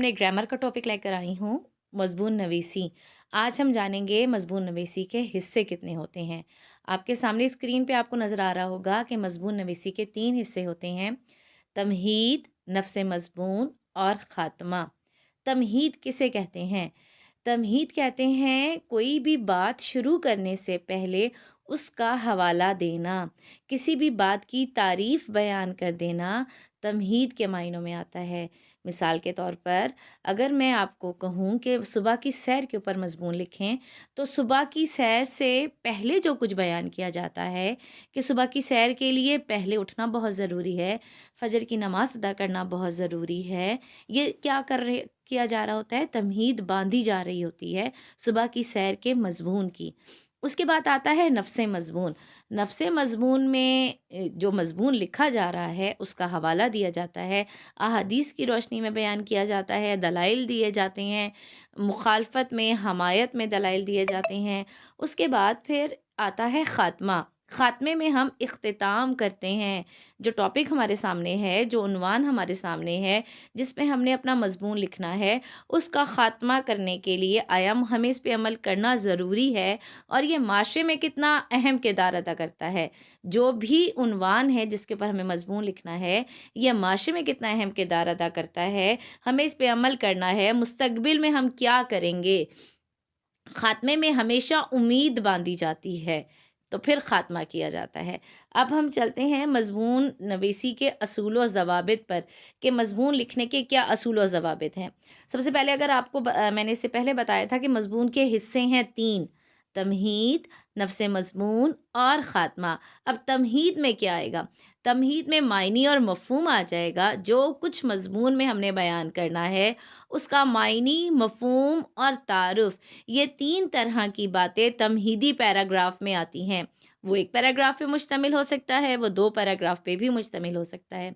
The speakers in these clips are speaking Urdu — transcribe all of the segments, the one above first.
اپنے گرامر کا ٹاپک لے کر آئی ہوں، مضمون نویسی۔ آج ہم جانیں گے مضمون نویسی کے حصے کتنے ہوتے ہیں۔ آپ کے سامنے اسکرین پہ آپ کو نظر آ رہا ہوگا کہ مضمون نویسی کے 3 حصے ہوتے ہیں: تمہید، نفس مضمون اور خاتمہ۔ تمہید کسے کہتے ہیں؟ تمہید کہتے ہیں کوئی بھی بات شروع کرنے سے پہلے اس کا حوالہ دینا، کسی بھی بات کی تعریف بیان کر دینا تمہید کے معنوں میں آتا ہے۔ مثال کے طور پر اگر میں آپ کو کہوں کہ صبح کی سیر کے اوپر مضمون لکھیں، تو صبح کی سیر سے پہلے جو کچھ بیان کیا جاتا ہے کہ صبح کی سیر کے لیے پہلے اٹھنا بہت ضروری ہے، فجر کی نماز ادا کرنا بہت ضروری ہے، یہ کیا جا رہا ہوتا ہے، تمہید باندھی جا رہی ہوتی ہے صبح کی سیر کے مضمون کی۔ اس کے بعد آتا ہے نفس مضمون۔ نفس مضمون میں جو مضمون لکھا جا رہا ہے اس کا حوالہ دیا جاتا ہے، احادیث کی روشنی میں بیان کیا جاتا ہے، دلائل دیے جاتے ہیں، مخالفت میں حمایت میں دلائل دیے جاتے ہیں۔ اس کے بعد پھر آتا ہے خاتمہ۔ خاتمے میں ہم اختتام کرتے ہیں۔ جو ٹاپک ہمارے سامنے ہے، جو عنوان ہمارے سامنے ہے، جس پہ ہم نے اپنا مضمون لکھنا ہے، اس کا خاتمہ کرنے کے لیے ہمیں اس پہ عمل کرنا ضروری ہے، اور یہ معاشرے میں کتنا اہم کردار ادا کرتا ہے۔ جو بھی عنوان ہے جس کے اوپر ہمیں مضمون لکھنا ہے، یہ معاشرے میں کتنا اہم کردار ادا کرتا ہے، ہمیں اس پہ عمل کرنا ہے، مستقبل میں ہم کیا کریں گے۔ خاتمے میں ہمیشہ امید باندھی جاتی ہے، تو پھر خاتمہ کیا جاتا ہے۔ اب ہم چلتے ہیں مضمون نویسی کے اصول و ضوابط پر، کہ مضمون لکھنے کے کیا اصول و ضوابط ہیں۔ سب سے پہلے اگر آپ کو میں نے اس سے پہلے بتایا تھا کہ مضمون کے حصے ہیں 3: تمہید، نفس مضمون اور خاتمہ۔ اب تمہید میں کیا آئے گا؟ تمہید میں معنی اور مفہوم آ جائے گا۔ جو کچھ مضمون میں ہم نے بیان کرنا ہے اس کا معنی، مفہوم اور تعارف، یہ 3 طرح کی باتیں تمہیدی پیراگراف میں آتی ہیں۔ وہ 1 پیراگراف پہ مشتمل ہو سکتا ہے، وہ 2 پیراگراف پہ بھی مشتمل ہو سکتا ہے۔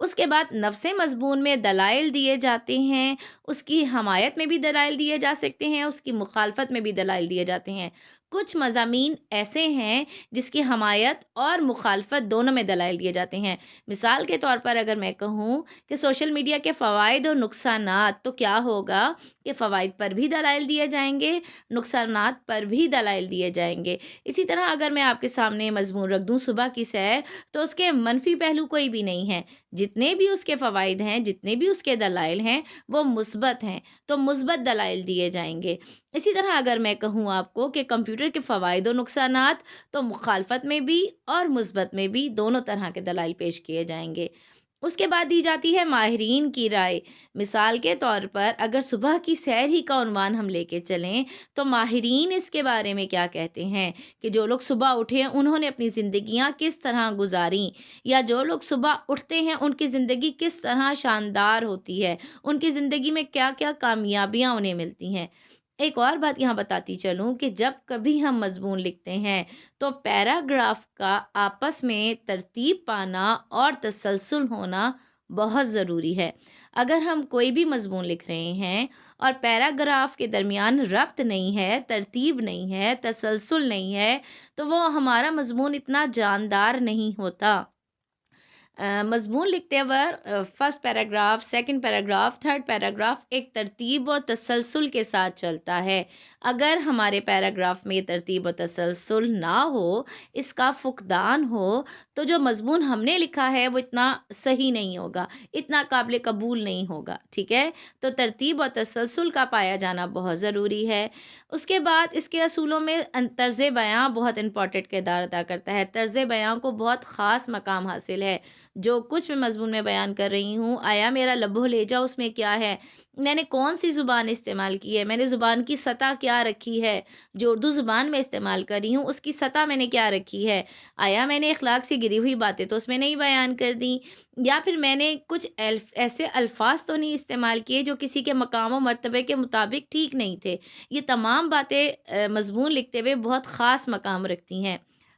اس کے بعد نفس مضمون میں دلائل دیے جاتے ہیں، اس کی حمایت میں بھی دلائل دیے جا سکتے ہیں، اس کی مخالفت میں بھی دلائل دیے جاتے ہیں۔ کچھ مضامین ایسے ہیں جس کی حمایت اور مخالفت دونوں میں دلائل دیے جاتے ہیں۔ مثال کے طور پر اگر میں کہوں کہ سوشل میڈیا کے فوائد اور نقصانات، تو کیا ہوگا کہ فوائد پر بھی دلائل دیے جائیں گے، نقصانات پر بھی دلائل دیے جائیں گے۔ اسی طرح اگر میں آپ کے سامنے مضمون رکھ دوں صبح کی سیر، تو اس کے منفی پہلو کوئی بھی نہیں ہے۔ جتنے بھی اس کے فوائد ہیں، جتنے بھی اس کے دلائل ہیں، وہ مثبت ہیں، تو مثبت دلائل دیے جائیں گے۔ اسی طرح اگر میں کہوں آپ کو کہ کمپیوٹر کے فوائد و نقصانات، تو مخالفت میں بھی اور مثبت میں بھی دونوں طرح کے دلائل پیش کیے جائیں گے۔ اس کے بعد دی جاتی ہے ماہرین کی رائے۔ مثال کے طور پر اگر صبح کی سیر ہی کا عنوان ہم لے کے چلیں، تو ماہرین اس کے بارے میں کیا کہتے ہیں کہ جو لوگ صبح اٹھے انہوں نے اپنی زندگیاں کس طرح گزاریں، یا جو لوگ صبح اٹھتے ہیں ان کی زندگی کس طرح شاندار ہوتی ہے، ان کی زندگی میں کیا کیا کامیابیاں انہیں ملتی ہیں۔ ایک اور بات یہاں بتاتی چلوں کہ جب کبھی ہم مضمون لکھتے ہیں تو پیراگراف کا آپس میں ترتیب پانا اور تسلسل ہونا بہت ضروری ہے۔ اگر ہم کوئی بھی مضمون لکھ رہے ہیں اور پیراگراف کے درمیان ربط نہیں ہے، ترتیب نہیں ہے، تسلسل نہیں ہے، تو وہ ہمارا مضمون اتنا جاندار نہیں ہوتا۔ مضمون لکھتے وقت first paragraph, second paragraph, third paragraph ایک ترتیب اور تسلسل کے ساتھ چلتا ہے۔ اگر ہمارے پیراگراف میں یہ ترتیب و تسلسل نہ ہو، اس کا فقدان ہو، تو جو مضمون ہم نے لکھا ہے وہ اتنا صحیح نہیں ہوگا، اتنا قابل قبول نہیں ہوگا، ٹھیک ہے؟ تو ترتیب اور تسلسل کا پایا جانا بہت ضروری ہے۔ اس کے بعد اس کے اصولوں میں طرز بیاں بہت امپورٹنٹ کردار ادا کرتا ہے۔ طرز بیاں کو بہت خاص مقام حاصل ہے۔ جو کچھ میں مضمون میں بیان کر رہی ہوں، آیا میرا لب و لہجہ اس میں کیا ہے، میں نے کون سی زبان استعمال کی ہے، میں نے زبان کی سطح کیا رکھی ہے، جو اردو زبان میں استعمال کر رہی ہوں اس کی سطح میں نے کیا رکھی ہے، آیا میں نے اخلاق سے گری ہوئی باتیں تو اس میں نہیں بیان کر دیں، یا پھر میں نے کچھ ایسے الفاظ تو نہیں استعمال کیے جو کسی کے مقام و مرتبے کے مطابق ٹھیک نہیں تھے۔ یہ تمام باتیں مضمون لکھتے ہوئے بہت خاص مقام رکھتی ہیں۔